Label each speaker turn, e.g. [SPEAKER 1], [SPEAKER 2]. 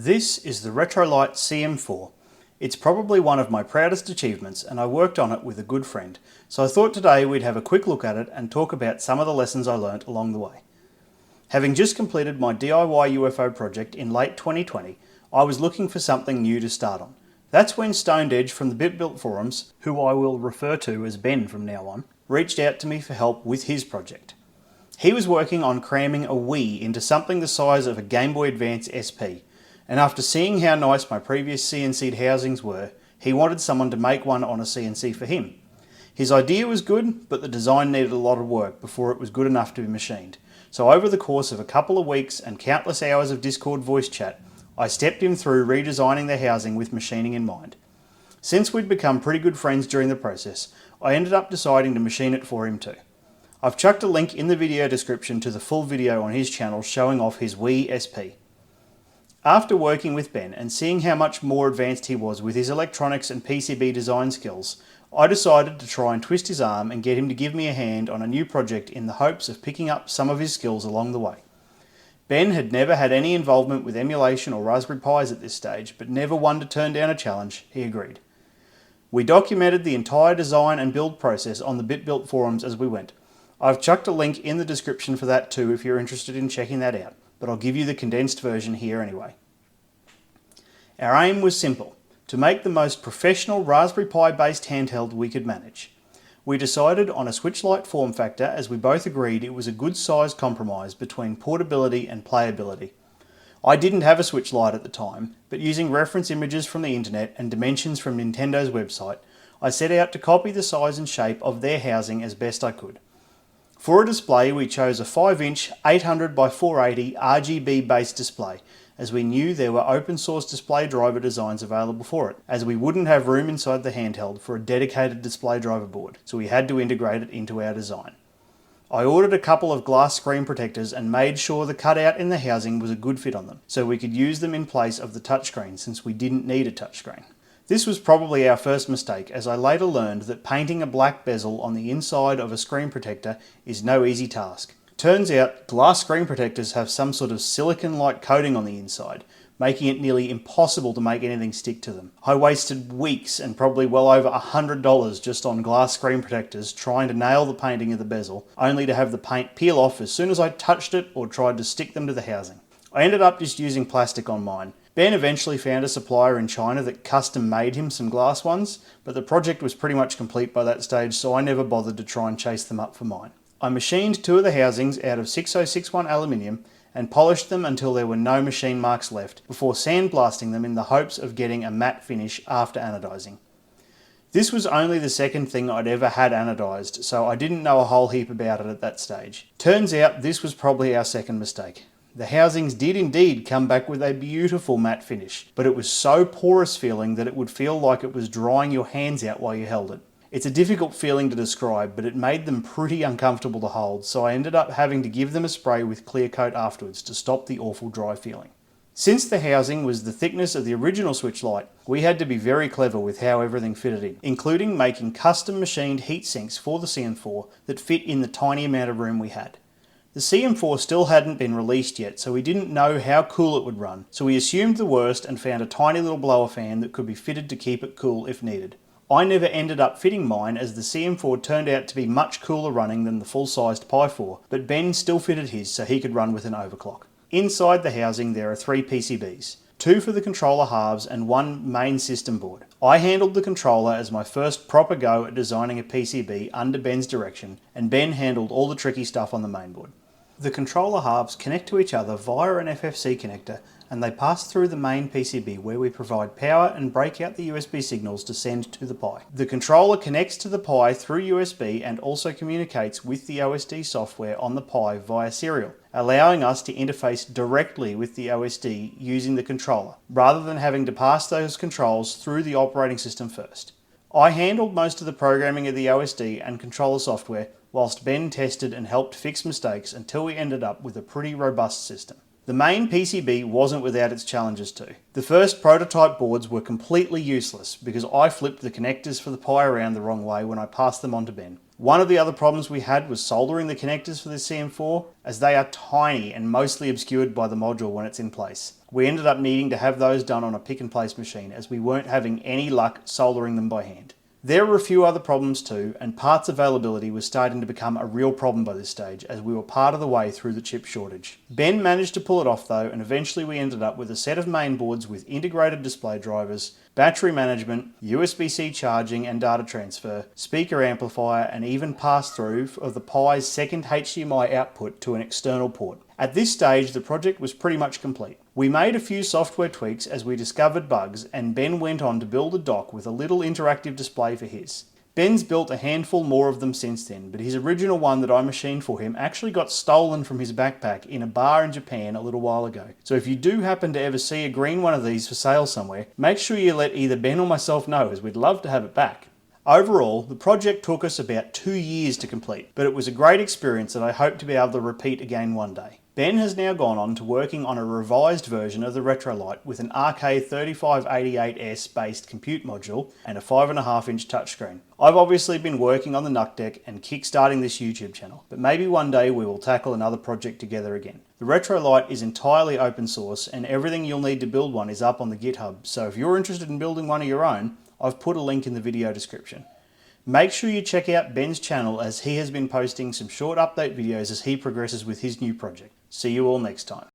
[SPEAKER 1] This is the Retrolight CM4. It's probably one of my proudest achievements and I worked on it with a good friend, so I thought today we'd have a quick look at it and talk about some of the lessons I learnt along the way. Having just completed my DIY UFO project in late 2020, I was looking for something new to start on. That's when Stoned Edge from the BitBuilt forums, who I will refer to as Ben from now on, reached out to me for help with his project. He was working on cramming a Wii into something the size of a Game Boy Advance SP, and after seeing how nice my previous CNC'd housings were, he wanted someone to make one on a CNC for him. His idea was good, but the design needed a lot of work before it was good enough to be machined. So over the course of a couple of weeks and countless hours of Discord voice chat, I stepped him through redesigning the housing with machining in mind. Since we'd become pretty good friends during the process, I ended up deciding to machine it for him too. I've chucked a link in the video description to the full video on his channel showing off his Wii SP. After working with Ben and seeing how much more advanced he was with his electronics and PCB design skills, I decided to try and twist his arm and get him to give me a hand on a new project in the hopes of picking up some of his skills along the way. Ben had never had any involvement with emulation or Raspberry Pis at this stage, but never one to turn down a challenge. He agreed. We documented the entire design and build process on the BitBuilt forums as we went. I've chucked a link in the description for that too if you're interested in checking that out, but I'll give you the condensed version here anyway. Our aim was simple, to make the most professional Raspberry Pi based handheld we could manage. We decided on a Switch-Lite form factor as we both agreed it was a good sized compromise between portability and playability. I didn't have a Switch-Lite at the time, but using reference images from the internet and dimensions from Nintendo's website, I set out to copy the size and shape of their housing as best I could. For a display, we chose a 5-inch 800 by 480 RGB based display, as we knew there were open source display driver designs available for it, as we wouldn't have room inside the handheld for a dedicated display driver board, so we had to integrate it into our design. I ordered a couple of glass screen protectors and made sure the cutout in the housing was a good fit on them, so we could use them in place of the touchscreen since we didn't need a touchscreen. This was probably our first mistake, as I later learned that painting a black bezel on the inside of a screen protector is no easy task. Turns out glass screen protectors have some sort of silicon-like coating on the inside, making it nearly impossible to make anything stick to them. I wasted weeks and probably well over $100 just on glass screen protectors trying to nail the painting of the bezel, only to have the paint peel off as soon as I touched it or tried to stick them to the housing. I ended up just using plastic on mine. Ben eventually found a supplier in China that custom made him some glass ones, but the project was pretty much complete by that stage, so I never bothered to try and chase them up for mine. I machined two of the housings out of 6061 aluminium and polished them until there were no machine marks left, before sandblasting them in the hopes of getting a matte finish after anodizing. This was only the second thing I'd ever had anodized, so I didn't know a whole heap about it at that stage. Turns out this was probably our second mistake. The housings did indeed come back with a beautiful matte finish, but it was so porous feeling that it would feel like it was drying your hands out while you held it. It's a difficult feeling to describe, but it made them pretty uncomfortable to hold, so I ended up having to give them a spray with clear coat afterwards to stop the awful dry feeling. Since the housing was the thickness of the original Switch-Lite, we had to be very clever with how everything fitted in, including making custom machined heat sinks for the CM4 that fit in the tiny amount of room we had. The CM4 still hadn't been released yet, so we didn't know how cool it would run, so we assumed the worst and found a tiny little blower fan that could be fitted to keep it cool if needed. I never ended up fitting mine, as the CM4 turned out to be much cooler running than the full-sized Pi 4, but Ben still fitted his so he could run with an overclock. Inside the housing there are 3 PCBs, 2 for the controller halves and 1 main system board. I handled the controller as my first proper go at designing a PCB under Ben's direction, and Ben handled all the tricky stuff on the mainboard. The controller halves connect to each other via an FFC connector, and they pass through the main PCB where we provide power and break out the USB signals to send to the Pi. The controller connects to the Pi through USB and also communicates with the OSD software on the Pi via serial, allowing us to interface directly with the OSD using the controller, rather than having to pass those controls through the operating system first. I handled most of the programming of the OSD and controller software, whilst Ben tested and helped fix mistakes until we ended up with a pretty robust system. The main PCB wasn't without its challenges too. The first prototype boards were completely useless because I flipped the connectors for the Pi around the wrong way when I passed them on to Ben. One of the other problems we had was soldering the connectors for the CM4, as they are tiny and mostly obscured by the module when it's in place. We ended up needing to have those done on a pick and place machine as we weren't having any luck soldering them by hand. There were a few other problems too, and parts availability was starting to become a real problem by this stage as we were part of the way through the chip shortage. Ben managed to pull it off though, and eventually we ended up with a set of main boards with integrated display drivers, battery management, USB-C charging and data transfer, speaker amplifier, and even pass-through of the Pi's second HDMI output to an external port. At this stage, the project was pretty much complete. We made a few software tweaks as we discovered bugs, and Ben went on to build a dock with a little interactive display for his. Ben's built a handful more of them since then, but his original one that I machined for him actually got stolen from his backpack in a bar in Japan a little while ago. So if you do happen to ever see a green one of these for sale somewhere, make sure you let either Ben or myself know, as we'd love to have it back. Overall, the project took us about 2 years to complete, but it was a great experience that I hope to be able to repeat again one day. Ben has now gone on to working on a revised version of the Retrolight with an RK3588S based compute module and a 5.5 inch touchscreen. I've obviously been working on the NUC deck and kickstarting this YouTube channel, but maybe one day we will tackle another project together again. The Retrolight is entirely open source and everything you'll need to build one is up on the GitHub, so if you're interested in building one of your own, I've put a link in the video description. Make sure you check out Ben's channel as he has been posting some short update videos as he progresses with his new project. See you all next time.